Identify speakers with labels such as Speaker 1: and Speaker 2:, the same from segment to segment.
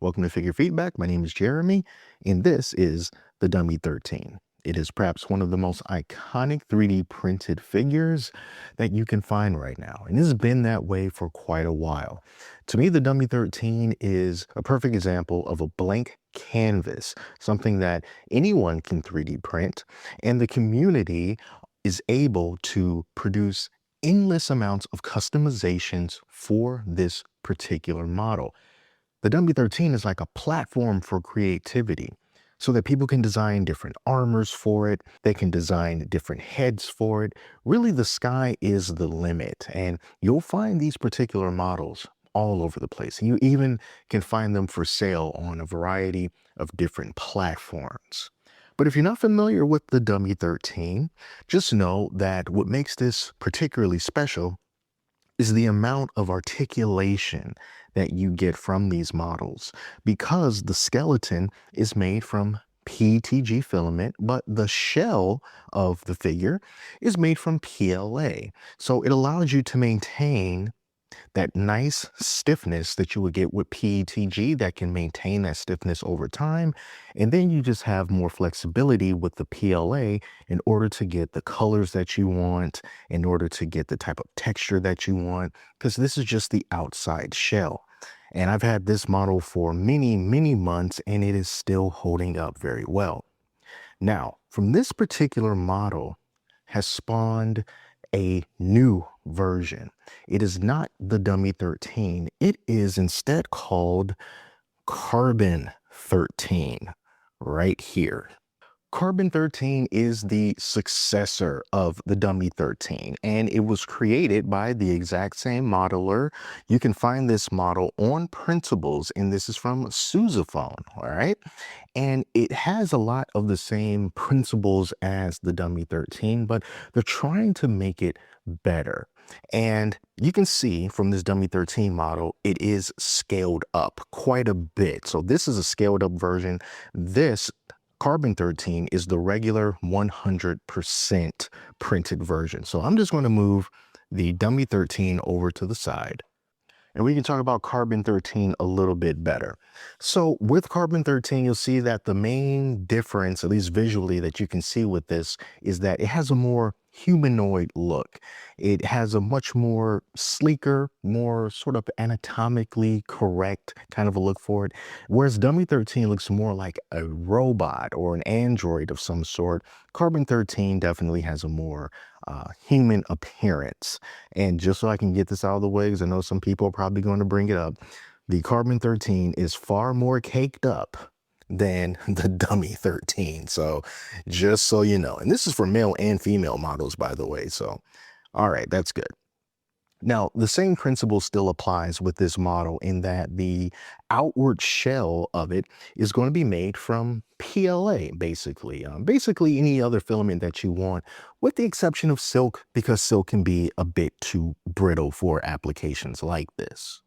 Speaker 1: Welcome to Figure Feedback. My name is Jeremy, and this is the Dummy 13. It is perhaps one of the most iconic 3D printed figures that you can find right now, and it's been that way for quite a while. To me, the Dummy 13 is a perfect example of a blank canvas, something that anyone can 3D print, and the community is able to produce endless amounts of customizations for this particular model. The Dummy 13 is like a platform for creativity so that people can design different armors for it. They can design different heads for it. Really, the sky is the limit. And you'll find these particular models all over the place. And you even can find them for sale on a variety of different platforms. But if you're not familiar with the Dummy 13, just know that what makes this particularly special is the amount of articulation that you get from these models, because the skeleton is made from PETG filament, but the shell of the figure is made from PLA. So it allows you to maintain that nice stiffness that you would get with PETG that can maintain that stiffness over time. And then you just have more flexibility with the PLA in order to get the colors that you want, in order to get the type of texture that you want, because this is just the outside shell. And I've had this model for many, many months, and it is still holding up very well. Now, from this particular model has spawned a new version. It is not the Dummy 13. It is instead called Carbon 13 right here. Carbon 13 is the successor of the Dummy 13, and it was created by the exact same modeler. You can find this model on Printables, and this is from Sousaphone, all right? And it has a lot of the same principles as the Dummy 13, but they're trying to make it better. And you can see from this Dummy 13 model, it is scaled up quite a bit. So this is a scaled up version. This Carbon 13 is the regular 100% printed version. So I'm just going to move the Dummy 13 over to the side, and we can talk about Carbon 13 a little bit better. So with Carbon 13, you'll see that the main difference, at least visually, that you can see with this is that it has a more humanoid look. It has a much more sleeker, more sort of anatomically correct kind of a look for it. Whereas Dummy 13 looks more like a robot or an android of some sort, Carbon 13 definitely has a more human appearance. And just so I can get this out of the way, because I know some people are probably going to bring it up, the Carbon 13 is far more caked up than the Dummy 13. So just so you know, and this is for male and female models, by the way. So, all right, that's good. Now, the same principle still applies with this model in that the outward shell of it is going to be made from PLA, basically. Basically, any other filament that you want, with the exception of silk, because silk can be a bit too brittle for applications like this.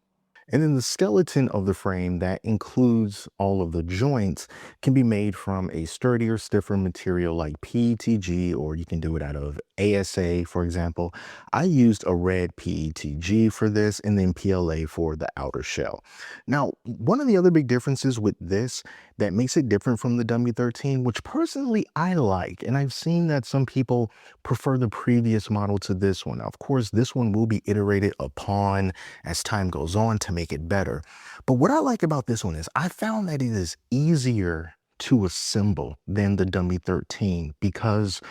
Speaker 1: And then the skeleton of the frame that includes all of the joints can be made from a sturdier, stiffer material like PETG, or you can do it out of ASA, for example. I used a red PETG for this, and then PLA for the outer shell. Now, one of the other big differences with this that makes it different from the Dummy 13, which personally I like, and I've seen that some people prefer the previous model to this one. Now, of course, this one will be iterated upon as time goes on to make it better. But what I like about this one is I found that it is easier to assemble than the Dummy 13, because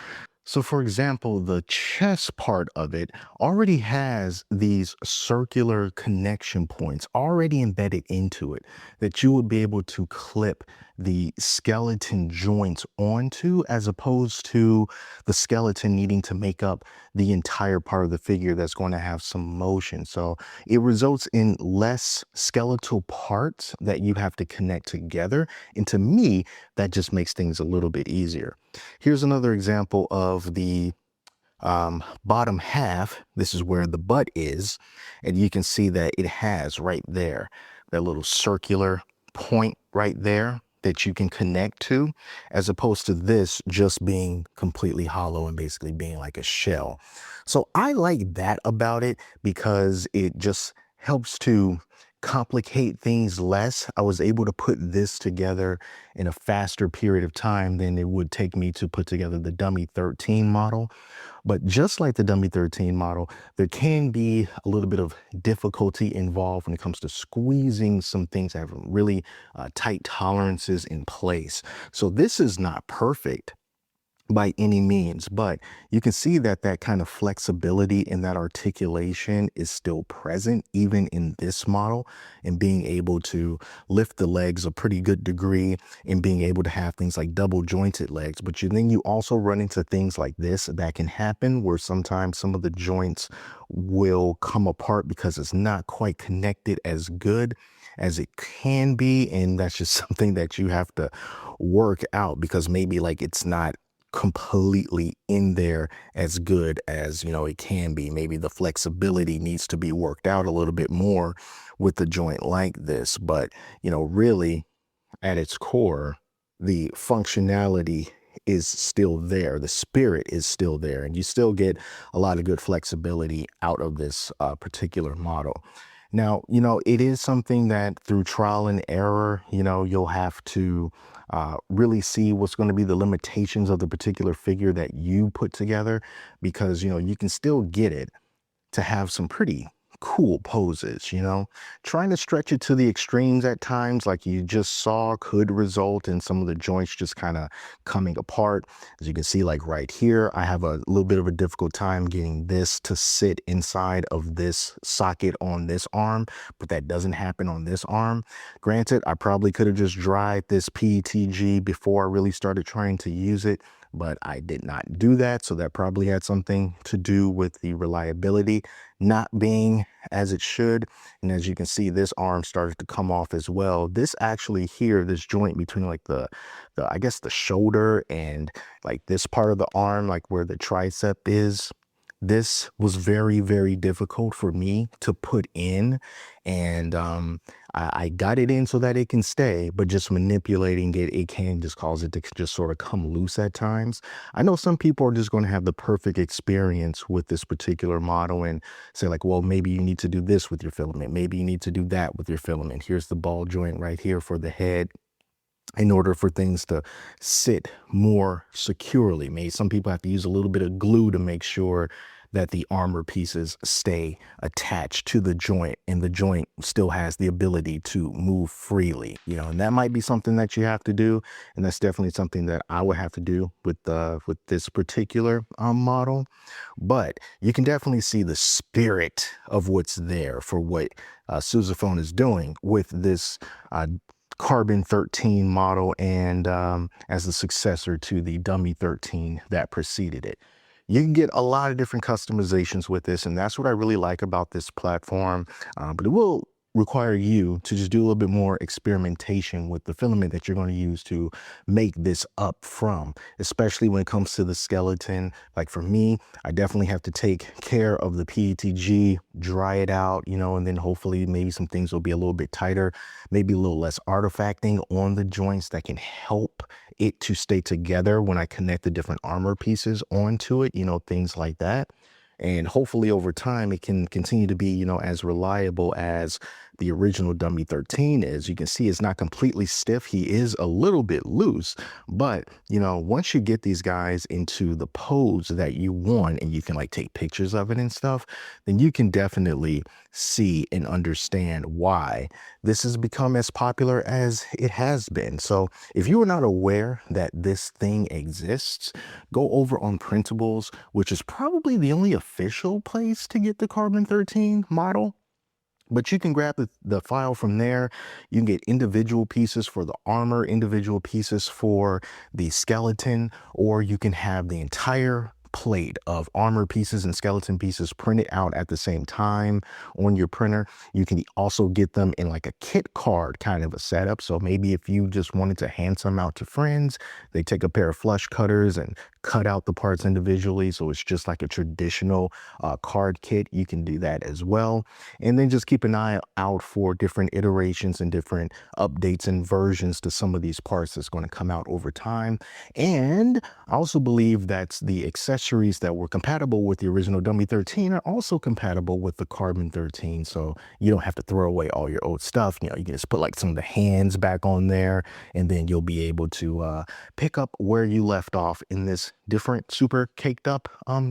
Speaker 1: so for example, the chest part of it already has these circular connection points already embedded into it that you would be able to clip the skeleton joints onto, as opposed to the skeleton needing to make up the entire part of the figure that's going to have some motion. So it results in less skeletal parts that you have to connect together. And to me, that just makes things a little bit easier. Here's another example of the bottom half. This is where the butt is, and you can see that it has right there that little circular point right there that you can connect to, as opposed to this just being completely hollow and basically being like a shell. So I like that about it, because it just helps to complicate things less. I was able to put this together in a faster period of time than it would take me to put together the Dummy 13 model. But just like the Dummy 13 model, there can be a little bit of difficulty involved when it comes to squeezing some things that have really tight tolerances in place. So this is not perfect by any means, but you can see that that kind of flexibility and that articulation is still present even in this model, and being able to lift the legs a pretty good degree and being able to have things like double jointed legs. But then you also run into things like this that can happen where sometimes some of the joints will come apart because it's not quite connected as good as it can be. And that's just something that you have to work out, because maybe like it's not completely in there as good as it can be. Maybe the flexibility needs to be worked out a little bit more with the joint like this. But really at its core, the functionality is still there, the spirit is still there, and you still get a lot of good flexibility out of this particular model. Now, it is something that through trial and error, you'll have to really see what's going to be the limitations of the particular figure that you put together, because, you can still get it to have some pretty cool poses. Trying to stretch it to the extremes at times, like you just saw, could result in some of the joints just kind of coming apart. As you can see, like right here, I have a little bit of a difficult time getting this to sit inside of this socket on this arm, but that doesn't happen on this arm. Granted, I probably could have just dried this PETG before I really started trying to use it, but I did not do that. So that probably had something to do with the reliability not being as it should. And as you can see, this arm started to come off as well. This actually here, this joint between like the I guess the shoulder and like this part of the arm, like where the tricep is, this was very, very difficult for me to put in. And I got it in so that it can stay, but just manipulating it, it can just cause it to just sort of come loose at times. I know some people are just going to have the perfect experience with this particular model and say like, well, maybe you need to do this with your filament. Maybe you need to do that with your filament. Here's the ball joint right here for the head, in order for things to sit more securely. Maybe some people have to use a little bit of glue to make sure that the armor pieces stay attached to the joint and the joint still has the ability to move freely, and that might be something that you have to do. And that's definitely something that I would have to do with this particular model. But you can definitely see the spirit of what's there for what Sousaphone is doing with this Carbon 13 model, and as the successor to the Dummy 13 that preceded it. You can get a lot of different customizations with this, and that's what I really like about this platform. But it will require you to just do a little bit more experimentation with the filament that you're going to use to make this up from, especially when it comes to the skeleton. Like for me, I definitely have to take care of the PETG, dry it out, and then hopefully maybe some things will be a little bit tighter, maybe a little less artifacting on the joints that can help it to stay together when I connect the different armor pieces onto it, things like that. And hopefully over time, it can continue to be, as reliable as the original Dummy 13 is. You can see it's not completely stiff. He is a little bit loose, but, once you get these guys into the pose that you want and you can like take pictures of it and stuff, then you can definitely see and understand why this has become as popular as it has been. So if you are not aware that this thing exists, go over on Printables, which is probably the only official place to get the Carbon 13 model. But you can grab the file from there. You can get individual pieces for the armor, individual pieces for the skeleton, or you can have the entire plate of armor pieces and skeleton pieces printed out at the same time on your printer. You can also get them in like a kit card kind of a setup. So maybe if you just wanted to hand some out to friends, they take a pair of flush cutters and cut out the parts individually. So it's just like a traditional card kit. You can do that as well. And then just keep an eye out for different iterations and different updates and versions to some of these parts that's going to come out over time. And I also believe that the accessory accessories that were compatible with the original Dummy 13 are also compatible with the Carbon 13. So you don't have to throw away all your old stuff. You know, you can just put like some of the hands back on there, and then you'll be able to pick up where you left off in this different super caked up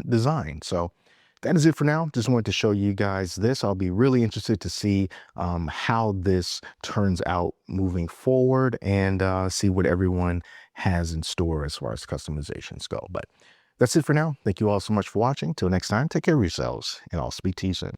Speaker 1: design. So that is it for now. Just wanted to show you guys this. I'll be really interested to see how this turns out moving forward, and see what everyone has in store as far as customizations go. But that's it for now. Thank you all so much for watching. Till next time, take care of yourselves, and I'll speak to you soon.